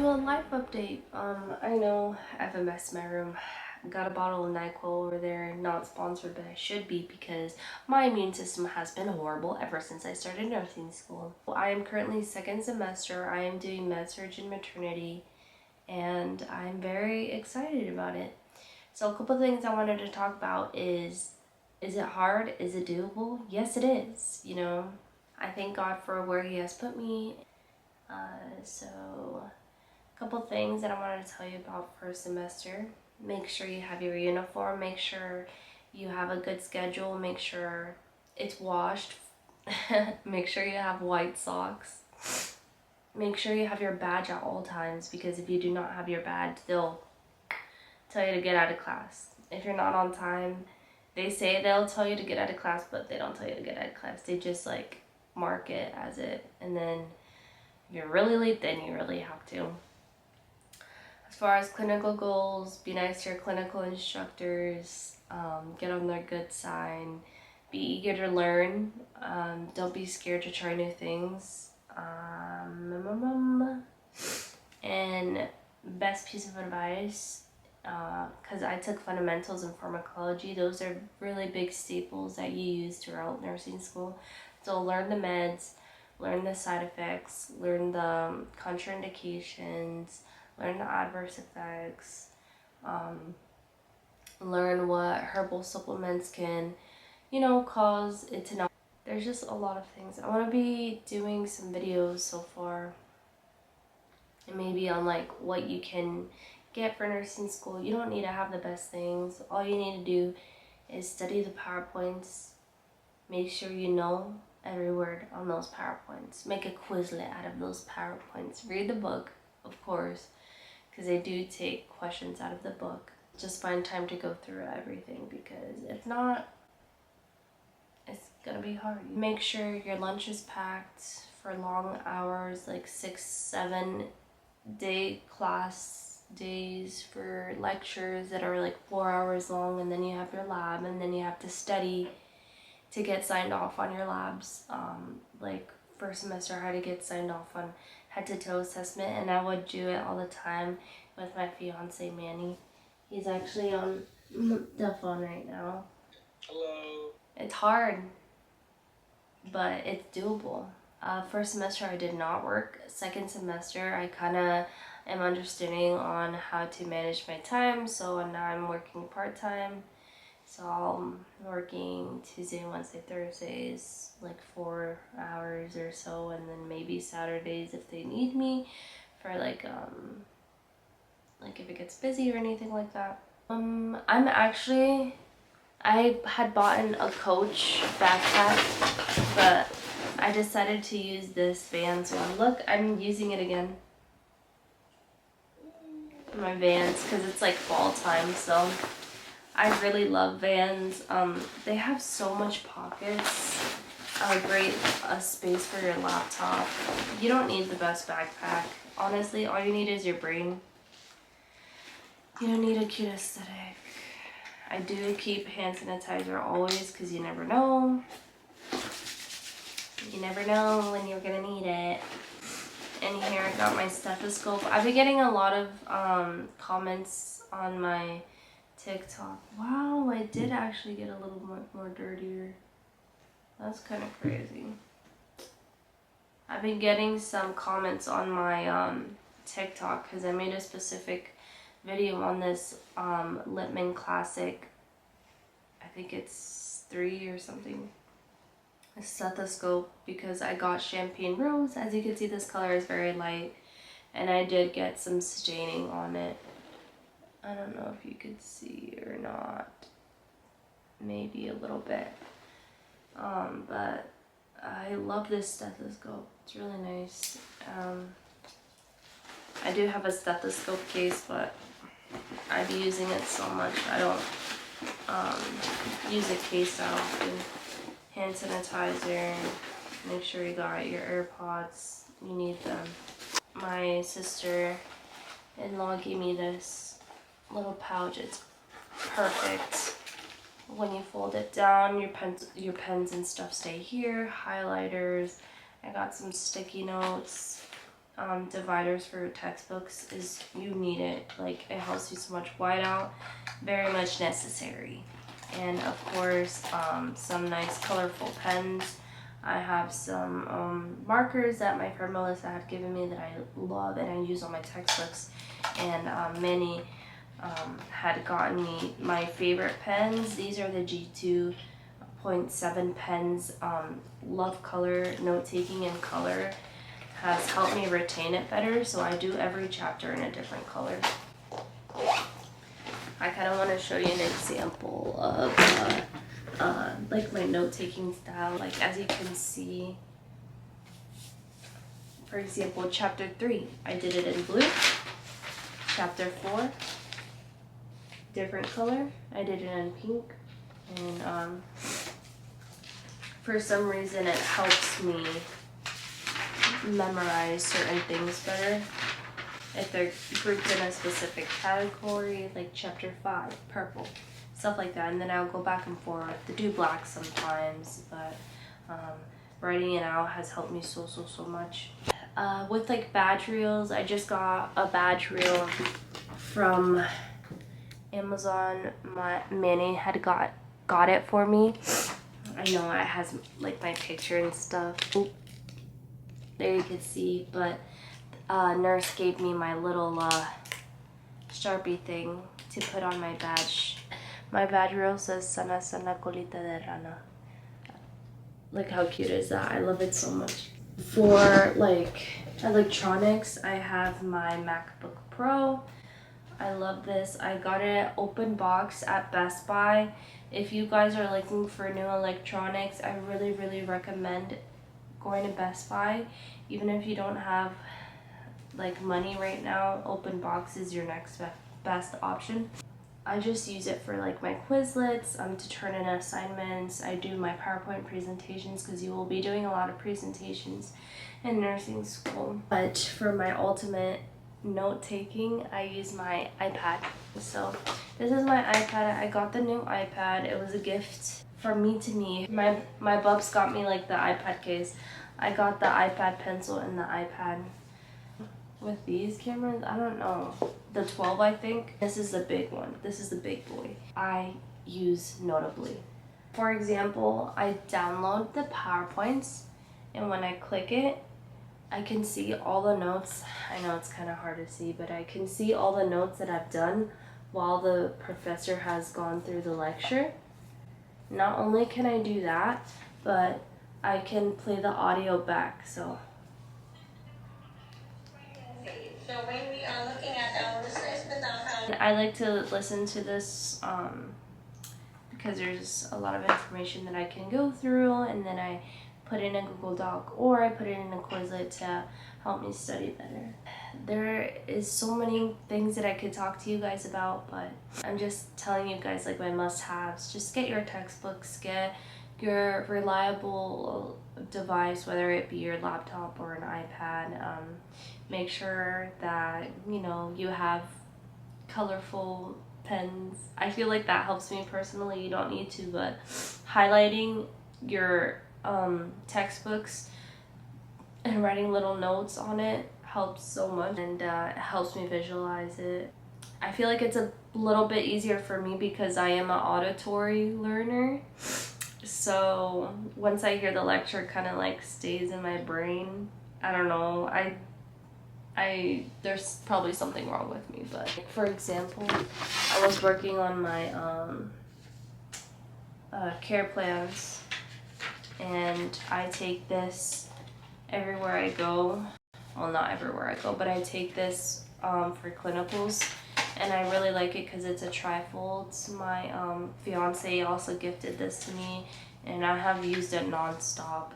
a life update. I know I have a mess in my room. Got a bottle of NyQuil over there, not sponsored, but I should be because my immune system has been horrible ever since I started nursing school. I am currently second semester. I am doing med-surg and maternity, and I'm very excited about it. So a couple things I wanted to talk about is it hard? Is it doable? Yes, it is. You know, I thank God for where He has put me. So a couple things that I wanted to tell you about first semester. Make sure you have your uniform. Make sure you have a good schedule. Make sure it's washed. Make sure you have white socks. Make sure you have your badge at all times, because if you do not have your badge, they'll tell you to get out of class. If you're not on time, they say they'll tell you to get out of class, but they don't tell you to get out of class. They just like mark it as it, and then if you're really late, then you really have to. As far as clinical goals, be nice to your clinical instructors, get on their good side, be eager to learn, don't be scared to try new things. And best piece of advice, because I took fundamentals in pharmacology, those are really big staples that you use throughout nursing school. So learn the meds, learn the side effects, learn the contraindications, learn the adverse effects, learn what herbal supplements can, cause it to not. There's just a lot of things. I want to be doing some videos so far, and maybe on like what you can get for nursing school. You don't need to have the best things. All you need to do is study the PowerPoints. Make sure you know every word on those PowerPoints. Make a Quizlet out of those PowerPoints. Read the book, of course, because they do take questions out of the book. Just find time to go through everything, because if not, it's gonna be hard. Make sure your lunch is packed for long hours, like 6-7 day class days for lectures that are like 4 hours long, and then you have your lab, and then you have to study to get signed off on your labs. Like first semester I had to get signed off on head to toe assessment, and I would do it all the time with my fiance Manny. He's actually on the phone right now. Hello. It's hard, but it's doable. First semester I did not work. Second semester I kind of am understanding on how to manage my time, so now I'm working part-time. So I'm working Tuesday, Wednesday, Thursdays, like 4 hours or so, and then maybe Saturdays if they need me for like if it gets busy or anything like that. I had bought a Coach backpack, but I decided to use this Vans one. Look, I'm using it again. My Vans, because it's like fall time, so I really love Vans. They have so much pockets, a great space for your laptop. You don't need the best backpack. Honestly, all you need is your brain. You don't need a cute aesthetic. I do keep hand sanitizer always, because you never know. You never know when you're gonna need it. And here I got my stethoscope. I've been getting a lot of comments on my TikTok. Wow, I did actually get a little more dirtier. That's kind of crazy. I've been getting some comments on my TikTok, because I made a specific video on this Littmann Classic. I think it's 3 or something. A stethoscope, because I got champagne rose. As you can see, this color is very light, and I did get some staining on it. I don't know if you could see or not. Maybe a little bit. But I love this stethoscope. It's really nice. I do have a stethoscope case, but I've been using it so much I don't use a case that often. Hand sanitizer. Make sure you got your AirPods. You need them. My sister-in-law gave me this little pouch. It's perfect. When you fold it down, your pens and stuff stay here. Highlighters. I got some sticky notes. dividers for your textbooks is you need it. Like, it helps you so much. Whiteout, very much necessary. And of course, some nice colorful pens. I have some markers that my friend Melissa had given me that I love and I use on my textbooks. And Manny had gotten me my favorite pens. These are the G2.7 pens. Love color, note-taking in color has helped me retain it better, so I do every chapter in a different color. I kind of want to show you an example of like my note-taking style. Like, as you can see, for example, chapter 3, I did it in blue. Chapter 4, different color, I did it in pink. And for some reason it helps me memorize certain things better if they're grouped in a specific category, like chapter 5, purple, stuff like that. And then I'll go back and forth to do black sometimes, but writing it out has helped me so much. With like badge reels, I just got a badge reel from Amazon. Manny had got it for me. I know it has like my picture and stuff. There you can see, but nurse gave me my little Sharpie thing to put on my badge. My badge reel says "Sana sana colita de rana." Look how cute is that? I love it so much. For like electronics, I have my MacBook Pro. I love this. I got it open box at Best Buy. If you guys are looking for new electronics, I really recommend going to Best Buy. Even if you don't have like money right now, open box is your next best option. I just use it for like my Quizlets, to turn in assignments. I do my PowerPoint presentations because you will be doing a lot of presentations in nursing school. But for my ultimate note taking, I use my iPad. So this is my iPad. I got the new iPad. It was a gift from me to me. My bubs got me like the iPad case. I got the iPad pencil and the iPad. With these cameras, I don't know, the 12 I think. This is the big one. This is the big boy I use notably. For example, I download the PowerPoints, and when I click it, I can see all the notes. I know it's kind of hard to see, but I can see all the notes that I've done while the professor has gone through the lecture. Not only can I do that, but I can play the audio back. So when we are looking at our assessment, I like to listen to this because there's a lot of information that I can go through, and then I put in a Google Doc or I put it in a Quizlet to help me study better. There is so many things that I could talk to you guys about, but I'm just telling you guys like my must-haves. Just get your textbooks, get your reliable device, whether it be your laptop or an iPad. Make sure that you have colorful pens. I feel like that helps me personally. You don't need to, but highlighting your textbooks and writing little notes on it helps so much, and it helps me visualize it. I feel like it's a little bit easier for me because I am an auditory learner. So once I hear the lecture, it kind of like stays in my brain. I don't know. There's probably something wrong with me, but for example, I was working on my care plans, and I take this everywhere I go. Well, not everywhere I go, but I take this for clinicals, and I really like it because it's a trifold. My fiance also gifted this to me, and I have used it non-stop.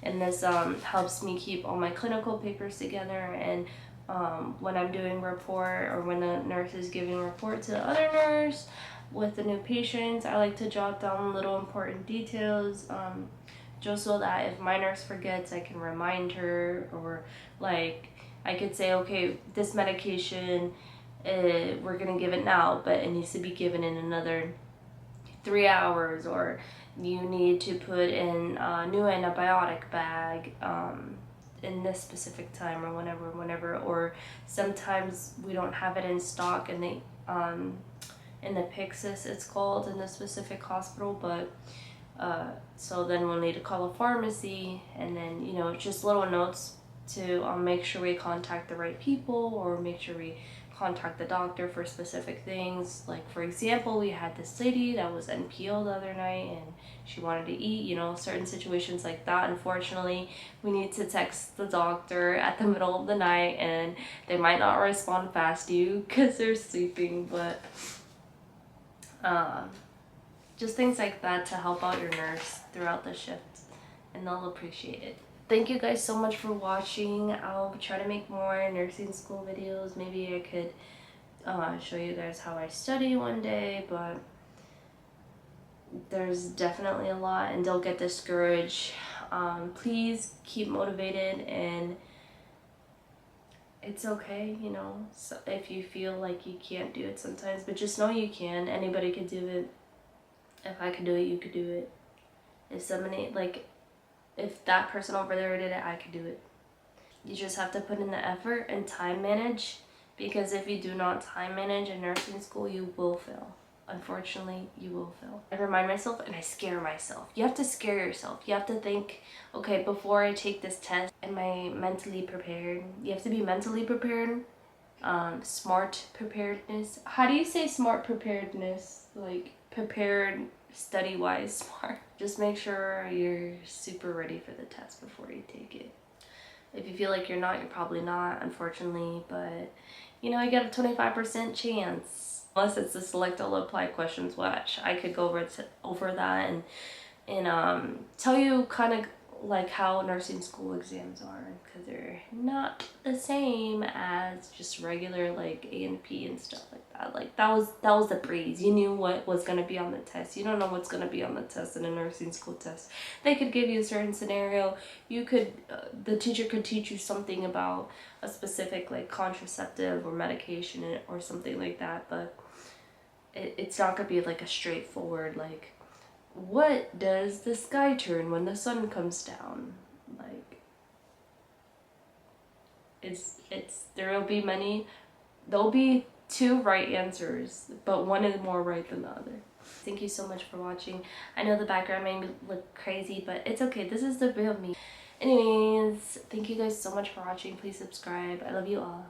And this helps me keep all my clinical papers together, and when I'm doing report or when a nurse is giving report to the other nurse with the new patients, I like to jot down little important details, just so that if my nurse forgets, I can remind her, or like I could say, okay, this medication, we're gonna give it now, but it needs to be given in another 3 hours, or you need to put in a new antibiotic bag. in this specific time or whenever, or sometimes we don't have it in stock and they in the Pyxis it's called in the specific hospital, but so then we'll need to call a pharmacy, and then, you know, just little notes to make sure we contact the right people, or make sure we contact the doctor for specific things. Like, for example, we had this lady that was NPO the other night and she wanted to eat, you know, certain situations like that. Unfortunately, we need to text the doctor at the middle of the night, and they might not respond fast to you because they're sleeping, but just things like that to help out your nurse throughout the shift, and they'll appreciate it. Thank you guys so much for watching. I'll try to make more nursing school videos. Maybe I could show you guys how I study one day, but there's definitely a lot, and don't get discouraged. Please keep motivated, and it's okay, you know, so if you feel like you can't do it sometimes, but just know you can. Anybody could do it. If I could do it, you could do it. If somebody, like, if that person over there did it, I could do it. You just have to put in the effort and time manage, because if you do not time manage in nursing school, you will fail. Unfortunately, you will fail. I remind myself and I scare myself. You have to scare yourself. You have to think, okay, before I take this test, am I mentally prepared? You have to be mentally prepared. Smart preparedness. How do you say smart preparedness? Like, prepared study-wise smart. Just make sure you're super ready for the test before you take it. If you feel like you're not, you're probably not, unfortunately, but you know, you got a 25% chance. Unless it's the select all apply questions, which I could go over that and tell you kind of like how nursing school exams are, because they're not the same as just regular like A&P and stuff like that. Like that was the breeze. You knew what was going to be on the test. You don't know what's going to be on the test in a nursing school test. They could give you a certain scenario. You could the teacher could teach you something about a specific like contraceptive or medication or something like that, but it's not going to be like a straightforward like, what does the sky turn when the sun comes down? Like, there'll be two right answers, but one is more right than the other. Thank you so much for watching. I know the background made me look crazy, but it's okay. This is the real me. Anyways, thank you guys so much for watching. Please subscribe. I love you all.